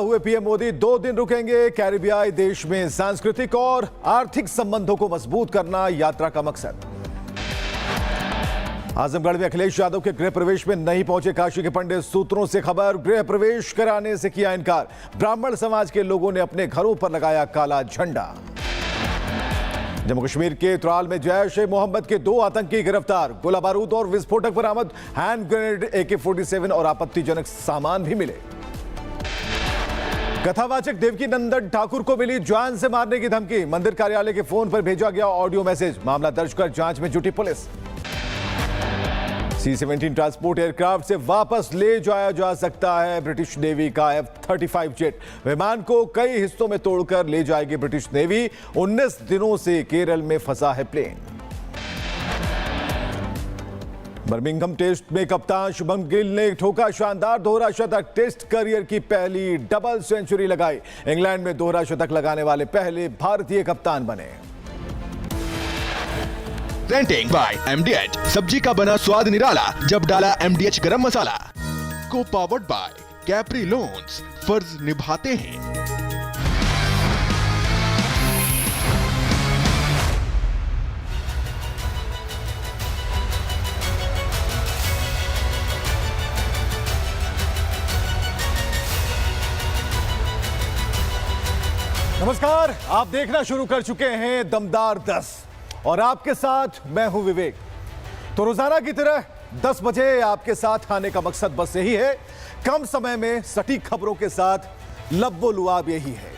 हुए पीएम मोदी 2 दिन रुकेंगे कैरिबियाई देश में। सांस्कृतिक और आर्थिक संबंधों को मजबूत करना यात्रा का मकसद। आजमगढ़ में अखिलेश यादव के गृह प्रवेश में नहीं पहुंचे काशी के पंडित। सूत्रों से खबर, गृह प्रवेश कराने से किया इनकार। ब्राह्मण समाज के लोगों ने अपने घरों पर लगाया काला झंडा। जम्मू कश्मीर के त्राल में जैश-ए-मोहम्मद के 2 आतंकी गिरफ्तार। गोला बारूद और विस्फोटक बरामद। हैंड ग्रेनेड, AK-47 और आपत्तिजनक सामान भी मिले। कथावाचक देवकी नंदन ठाकुर को मिली जान से मारने की धमकी। मंदिर कार्यालय के फोन पर भेजा गया ऑडियो मैसेज। मामला दर्ज कर जांच में जुटी पुलिस। C-17 ट्रांसपोर्ट एयरक्राफ्ट से वापस ले जाया जा सकता है ब्रिटिश नेवी का F-35 जेट। विमान को कई हिस्सों में तोड़कर ले जाएगी ब्रिटिश नेवी। 19 दिनों से केरल में फंसा है प्लेन। बर्मिंघम टेस्ट में कप्तान शुभम गिल ने ठोका शानदार दोहरा शतक। टेस्ट करियर की पहली डबल सेंचुरी लगाई। इंग्लैंड में दोहरा शतक लगाने वाले पहले भारतीय कप्तान बने। प्रेजेंटिंग बाय MDH, सब्जी का बना स्वाद निराला जब डाला MDH गरम मसाला। को पावर्ड बाय कैप्री लोन्स, फर्ज निभाते हैं। नमस्कार, आप देखना शुरू कर चुके हैं दमदार 10 और आपके साथ मैं हूं विवेक। तो रोजाना की तरह 10 बजे आपके साथ आने का मकसद बस यही है, कम समय में सटीक खबरों के साथ लब्बो-लुआब यही है।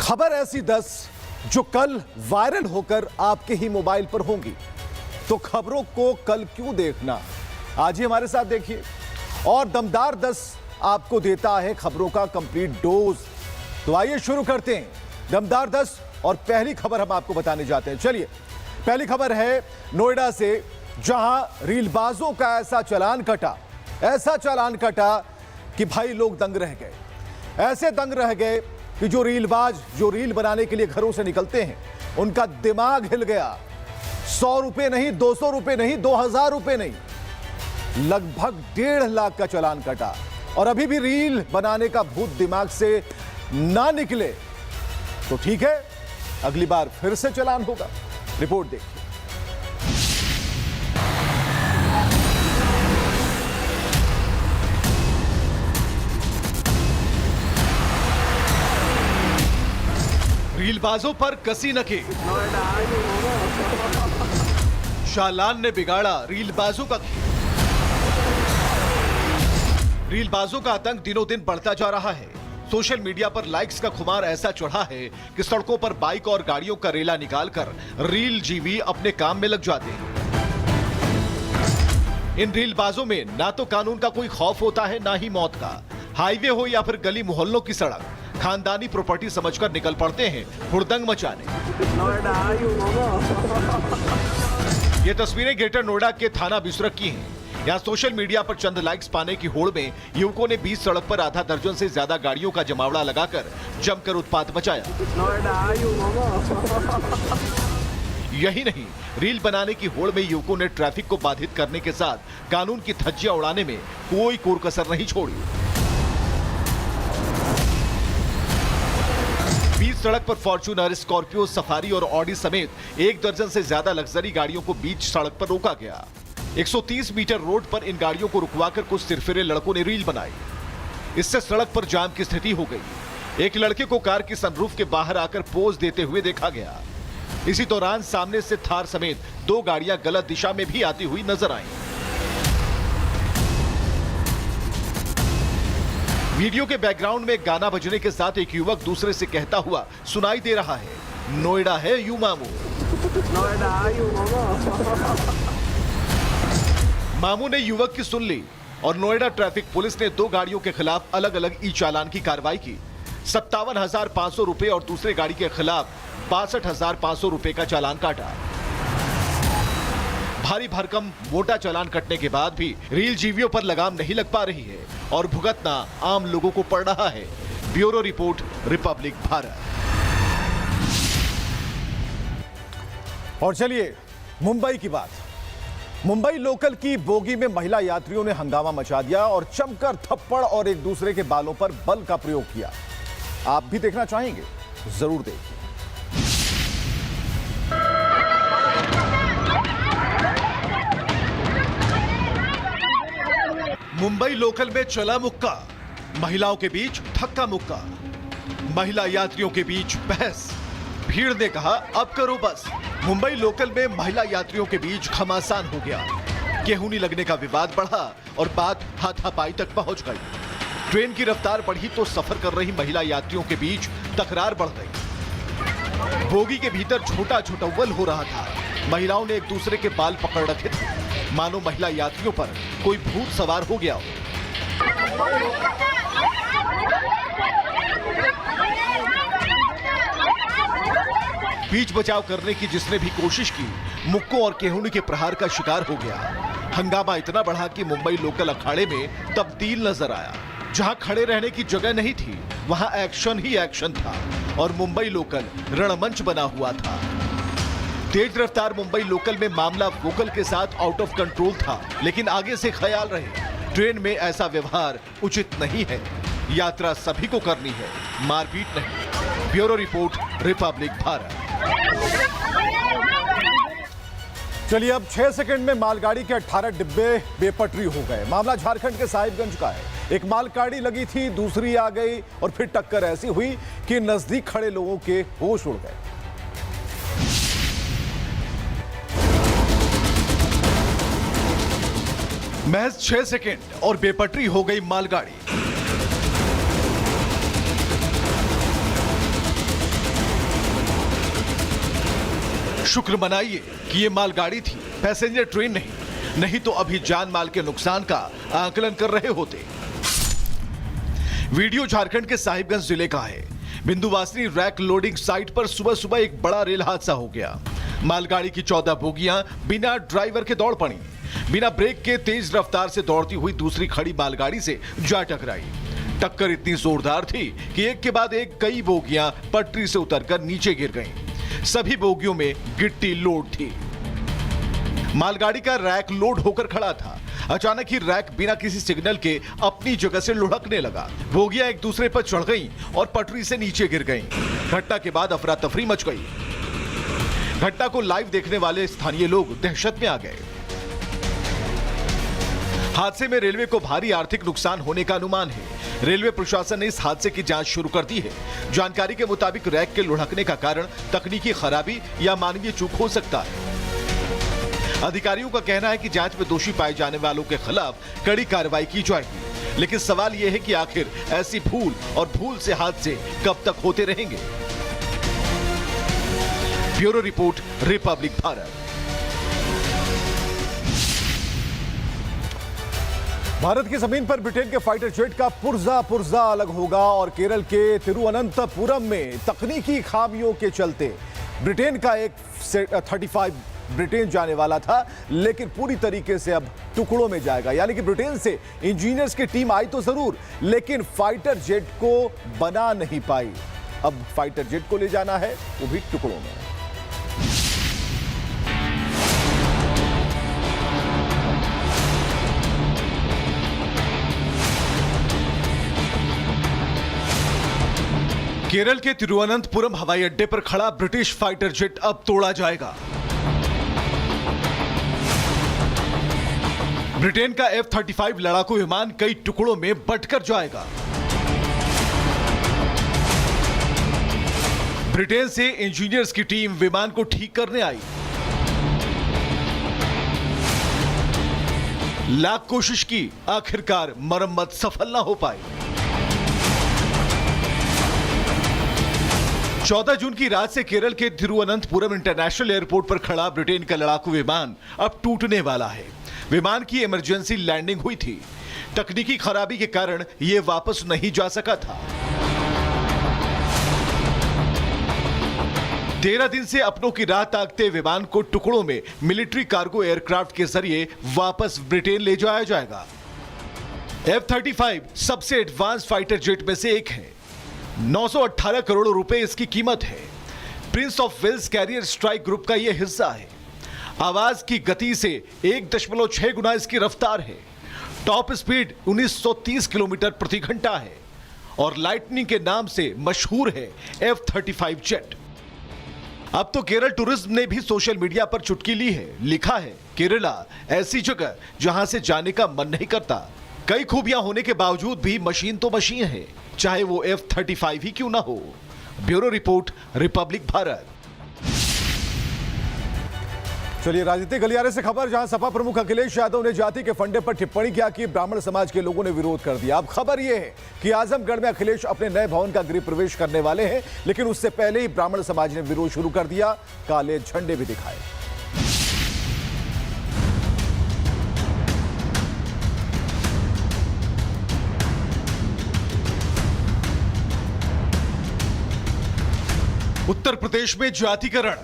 खबर ऐसी 10 जो कल वायरल होकर आपके ही मोबाइल पर होंगी। तो खबरों को कल क्यों देखना, आज ही हमारे साथ देखिए। और दमदार 10 आपको देता है खबरों का कंप्लीट डोज। तो आइए शुरू करते हैं दमदार 10 और पहली खबर हम आपको बताने जाते हैं। चलिए, पहली खबर है नोएडा से, जहां रीलबाजों का ऐसा चालान कटा कि भाई लोग दंग रह गए। ऐसे दंग रह गए कि जो रील बनाने के लिए घरों से निकलते हैं, उनका दिमाग हिल गया। 100 रुपए नहीं, 200 रुपए नहीं, 2000 रुपए नहीं, लगभग 1.5 लाख का चालान कटा। और अभी भी रील बनाने का भूत दिमाग से ना निकले तो ठीक है, अगली बार फिर से चालान होगा। रिपोर्ट देखिए। रीलबाजों पर कसी नकेल। चालान ने बिगाड़ा रीलबाजों का खेल। रीलबाजों का आतंक दिनों दिन बढ़ता जा रहा है। सोशल मीडिया पर लाइक्स का खुमार ऐसा चढ़ा है कि सड़कों पर बाइक और गाड़ियों का रेला निकालकर रील जीवी अपने काम में लग जाते हैं। इन रीलबाजों में ना तो कानून का कोई खौफ होता है, ना ही मौत का। हाईवे हो या फिर गली मोहल्लों की सड़क, खानदानी प्रॉपर्टी समझकर निकल पड़ते हैं हुड़दंग मचाने। ये तस्वीरें ग्रेटर नोएडा के थाना बिसरख की हैं। यहाँ सोशल मीडिया पर चंद लाइक्स पाने की होड़ में युवकों ने 20 सड़क पर आधा दर्जन से ज्यादा गाड़ियों का जमावड़ा लगाकर जमकर उत्पात मचाया। यही नहीं, रील बनाने की होड़ में युवकों ने ट्रैफिक को बाधित करने के साथ कानून की धज्जियां उड़ाने में कोई कोर कसर नहीं छोड़ी। 20 सड़क पर फॉर्च्यूनर, स्कॉर्पियो, सफारी और ऑडी समेत 1 दर्जन से ज्यादा लग्जरी गाड़ियों को बीच सड़क पर रोका गया। 130 मीटर रोड पर इन गाड़ियों को रुकवाकर कुछ सिरफिरे लड़कों ने रील बनाई। इससे सड़क पर जाम की स्थिति हो गई। एक लड़के को कार की सनरूफ के बाहर आकर पोज देते हुए देखा गया। इसी दौरान सामने से थार समेत 2 गाड़ियां गलत दिशा में भी आती हुई नजर आईं। वीडियो के बैकग्राउंड में गाना बजने के साथ एक युवक दूसरे से कहता हुआ सुनाई दे रहा है, नोएडा है यू मामू। मामू ने युवक की सुन ली और नोएडा ट्रैफिक पुलिस ने 2 गाड़ियों के खिलाफ अलग अलग ई चालान की कार्रवाई की। 57,500 रुपए और दूसरे गाड़ी के खिलाफ 62,500 रुपए का चालान काटा। भारी भरकम मोटा चालान कटने के बाद भी रील जीवियों पर लगाम नहीं लग पा रही है और भुगतना आम लोगों को पड़ रहा है। Bureau report, Republic Bharat. और चलिए मुंबई की बात। मुंबई लोकल की बोगी में महिला यात्रियों ने हंगामा मचा दिया और जमकर थप्पड़ और एक दूसरे के बालों पर बल का प्रयोग किया। आप भी देखना चाहेंगे? जरूर देखिए। मुंबई लोकल में चला मुक्का, महिलाओं के बीच धक्का मुक्का, महिला यात्रियों के बीच बहस। भीड़ ने कहा अब करो बस। मुंबई लोकल में महिला यात्रियों के बीच घमासान हो गया। गेहूनी लगने का विवाद बढ़ा और बात हाथापाई तक पहुंच गई। ट्रेन की रफ्तार बढ़ी तो सफर कर रही महिला यात्रियों के बीच तकरार बढ़ गई। बोगी के भीतर छोटा झुटव्वल हो रहा था। महिलाओं ने एक दूसरे के बाल पकड़ रखे थे, मानो महिला यात्रियों पर कोई भूत सवार हो गया हो। बीच बचाव करने की जिसने भी कोशिश की, मुक्कों और केहूनी के प्रहार का शिकार हो गया। हंगामा इतना बढ़ा कि मुंबई लोकल अखाड़े में तब्दील नजर आया। जहां खड़े रहने की जगह नहीं थी, वहां एक्शन ही एक्शन था और मुंबई लोकल रणमंच बना हुआ था। तेज रफ्तार मुंबई लोकल में मामला वोकल के साथ आउट ऑफ कंट्रोल था, लेकिन आगे से ख्याल रहे, ट्रेन में ऐसा व्यवहार उचित नहीं है। यात्रा सभी को करनी है, मारपीट नहीं। Bureau report, Republic Bharat. चलिए, अब 6 सेकंड में मालगाड़ी के 18 डिब्बे बेपटरी हो गए। मामला झारखंड के साहिबगंज का है। एक मालगाड़ी लगी थी, दूसरी आ गई और फिर टक्कर ऐसी हुई कि नजदीक खड़े लोगों के होश उड़ गए। महज 6 सेकंड और बेपटरी हो गई मालगाड़ी। शुक्र मनाइए कि ये मालगाड़ी थी, पैसेंजर ट्रेन नहीं तो अभी जान माल के नुकसान का आकलन कर रहे होते। वीडियो झारखंड के साहिबगंज जिले का है। बिंदुवासिनी रैक लोडिंग साइट पर सुबह सुबह एक बड़ा रेल हादसा हो गया। मालगाड़ी की 14 बोगियां बिना ड्राइवर के दौड़ पड़ी। बिना ब्रेक के तेज रफ्तार से दौड़ती हुई दूसरी खड़ी मालगाड़ी से जा टकराई। टक्कर इतनी जोरदार थी कि एक के बाद एक कई बोगियां पटरी से उतरकर नीचे गिर गईं। सभी बोगियों में गिट्टी लोड थी। मालगाड़ी का रैक लोड होकर खड़ा था। अचानक ही रैक बिना किसी सिग्नल के अपनी जगह से लुढ़कने लगा। बोगियां एक दूसरे पर चढ़ गईं और पटरी से नीचे गिर गईं। घटना के बाद अफरा तफरी मच गई। घटना को लाइव देखने वाले स्थानीय लोग दहशत में आ गए। हादसे में रेलवे को भारी आर्थिक नुकसान होने का अनुमान है। रेलवे प्रशासन ने इस हादसे की जांच शुरू कर दी है। जानकारी के मुताबिक रैक के लुढ़कने का कारण तकनीकी खराबी या मानवीय चूक हो सकता है। अधिकारियों का कहना है कि जांच में दोषी पाए जाने वालों के खिलाफ कड़ी कार्रवाई की जाएगी। लेकिन सवाल यह है कि आखिर ऐसी भूल और भूल से हादसे कब तक होते रहेंगे। Bureau report, Republic Bharat. Bharat की जमीन पर ब्रिटेन के फाइटर जेट का पुर्जा अलग होगा और केरल के तिरुवनंतपुरम में तकनीकी खामियों के चलते ब्रिटेन का एक 35 ब्रिटेन जाने वाला था, लेकिन पूरी तरीके से अब टुकड़ों में जाएगा। यानी कि ब्रिटेन से इंजीनियर्स की टीम आई तो जरूर, लेकिन फाइटर जेट को बना नहीं पाई। अब फाइटर जेट को ले जाना है, वो भी टुकड़ों में। केरल के तिरुवनंतपुरम हवाई अड्डे पर खड़ा ब्रिटिश फाइटर जेट अब तोड़ा जाएगा। ब्रिटेन का F-35 लड़ाकू विमान कई टुकड़ों में बंटकर जाएगा। ब्रिटेन से इंजीनियर्स की टीम विमान को ठीक करने आई। लाख कोशिश की, आखिरकार मरम्मत सफल ना हो पाई। 14 जून की रात से केरल के तिरुवनंतपुरम इंटरनेशनल एयरपोर्ट पर खड़ा ब्रिटेन का लड़ाकू विमान अब टूटने वाला है। विमान की इमरजेंसी लैंडिंग हुई थी। तकनीकी खराबी के कारण यह वापस नहीं जा सका था। 13 दिन से अपनों की राह ताकते विमान को टुकड़ों में मिलिट्री कार्गो एयरक्राफ्ट के जरिए वापस ब्रिटेन ले जाया जाएगा। F-35 सबसे एडवांस फाइटर जेट में से एक है। 918 करोड़ रुपए इसकी कीमत है। Prince of Wales carrier strike group का यह हिस्सा है। आवाज की गति से 1.6 गुना इसकी रफ्तार है। टॉप स्पीड 1930 किलोमीटर प्रति घंटा है और लाइटनिंग के नाम से मशहूर है F-35 जेट। अब तो केरल टूरिज्म ने भी सोशल मीडिया पर चुटकी ली है। लिखा है, केरला ऐसी जगह जहां से जाने का मन नहीं करता। कई खूबियां होने के बावजूद भी मशीन तो मशीन है, चाहे वो F-35 ही क्यों ना हो। Bureau report, Republic Bharat. चलिए राजनीतिक गलियारे से खबर, जहां सपा प्रमुख अखिलेश यादव ने जाति के फंडे पर टिप्पणी किया कि ब्राह्मण समाज के लोगों ने विरोध कर दिया। अब खबर यह है कि आजमगढ़ में अखिलेश अपने नए भवन का गृह प्रवेश करने वाले हैं, लेकिन उससे पहले ही ब्राह्मण समाज ने विरोध शुरू कर दिया। काले झंडे भी दिखाए। उत्तर प्रदेश में जातिकरण,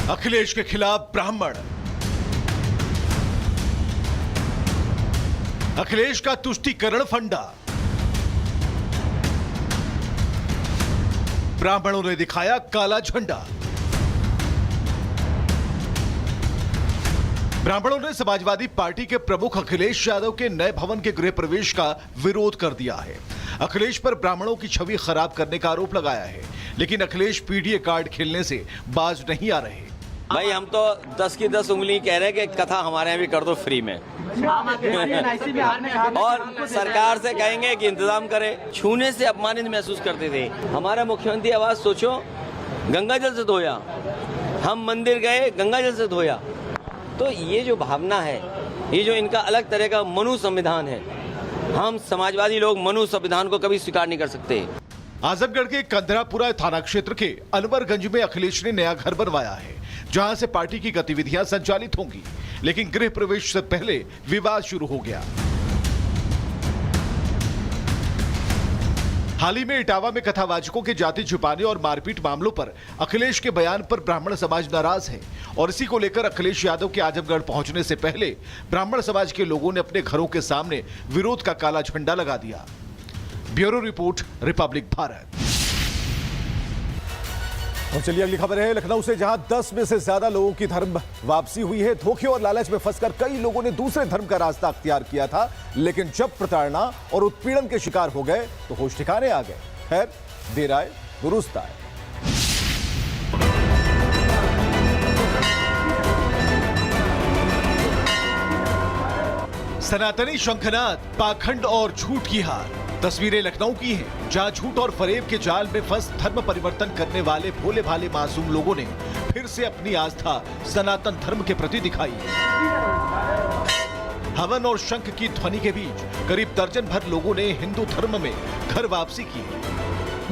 अखिलेश के खिलाफ ब्राह्मण। अखिलेश का तुष्टीकरण फंडा, ब्राह्मणों ने दिखाया काला झंडा। ब्राह्मणों ने समाजवादी पार्टी के प्रमुख अखिलेश यादव के नए भवन के गृह प्रवेश का विरोध कर दिया है। अखिलेश पर ब्राह्मणों की छवि खराब करने का आरोप लगाया है, लेकिन अखिलेश पीडीए कार्ड खेलने से बाज नहीं आ रहे। भाई हम तो 10 की 10 उंगली कह रहे हैं कि कथा हमारे यहाँ भी कर दो फ्री में और सरकार से कहेंगे कि इंतजाम करे। छूने से अपमानित महसूस करते थे। हमारा मुख्यमंत्री आवाज सोचो, गंगा जल से धोया, हम मंदिर गए गंगा जल से धोया। तो ये जो भावना है, ये जो इनका अलग तरह का मनु संविधान है, हम समाजवादी लोग मनु संविधान को कभी स्वीकार नहीं कर सकते। आजमगढ़ के कंदरापुरा थाना क्षेत्र के अनवरगंज में अखिलेश ने नया घर बनवाया है, जहां से पार्टी की गतिविधियां संचालित होंगी, लेकिन गृह प्रवेश से पहले विवाद शुरू हो गया। हाल ही में इटावा में कथावाचकों के जाति छुपाने और मारपीट मामलों पर अखिलेश के बयान पर ब्राह्मण समाज नाराज है और इसी को लेकर अखिलेश यादव के आजमगढ़ पहुंचने से पहले ब्राह्मण समाज के लोगों ने अपने घरों के सामने विरोध का काला झंडा लगा दिया। Bureau report, Republic Bharat. और चलिए अगली खबर है लखनऊ से, जहां 10 में से ज्यादा लोगों की धर्म वापसी हुई है। धोखे और लालच में फंसकर कई लोगों ने दूसरे धर्म का रास्ता अख्तियार किया था, लेकिन जब प्रताड़ना और उत्पीड़न के शिकार हो गए तो होश ठिकाने आ गए। खैर, देर आए दुरुस्त आए। सनातनी शंखनाद, पाखंड और झूठ की हार। तस्वीरें लखनऊ की हैं, जहां झूठ और फरेब के जाल में फंस धर्म परिवर्तन करने वाले भोले भाले मासूम लोगों ने फिर से अपनी आस्था सनातन धर्म के प्रति दिखाई। हवन और शंख की ध्वनि के बीच करीब दर्जन भर लोगों ने हिंदू धर्म में घर वापसी की।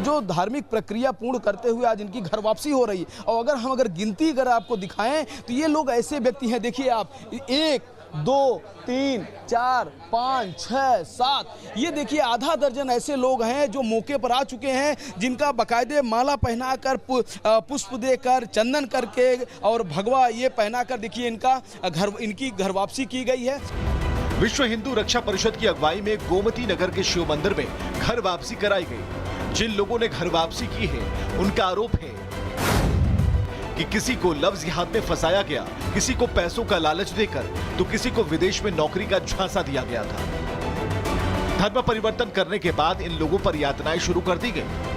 जो धार्मिक प्रक्रिया पूर्ण करते हुए आज इनकी घर वापसी हो रही है। और अगर गिनती अगर आपको दिखाएं तो ये लोग ऐसे व्यक्ति हैं, देखिए आप, 1 2 3 4 5 6 7, ये देखिए आधा दर्जन ऐसे लोग हैं जो मौके पर आ चुके हैं, जिनका बाकायदे माला पहनाकर, पुष्प देकर, चंदन करके और भगवा ये पहनाकर देखिए इनकी घर वापसी की गई है। विश्व हिंदू रक्षा परिषद की अगुवाई में गोमती नगर के शिव मंदिर में घर वापसी कराई गई। जिन लोगों ने घर वापसी की है, उनका आरोप है कि किसी को लफ्ज हाथ में फंसाया गया, किसी को पैसों का लालच देकर तो किसी को विदेश में नौकरी का झांसा दिया गया था। धर्म परिवर्तन करने के बाद इन लोगों पर यातनाएं शुरू कर दी गई।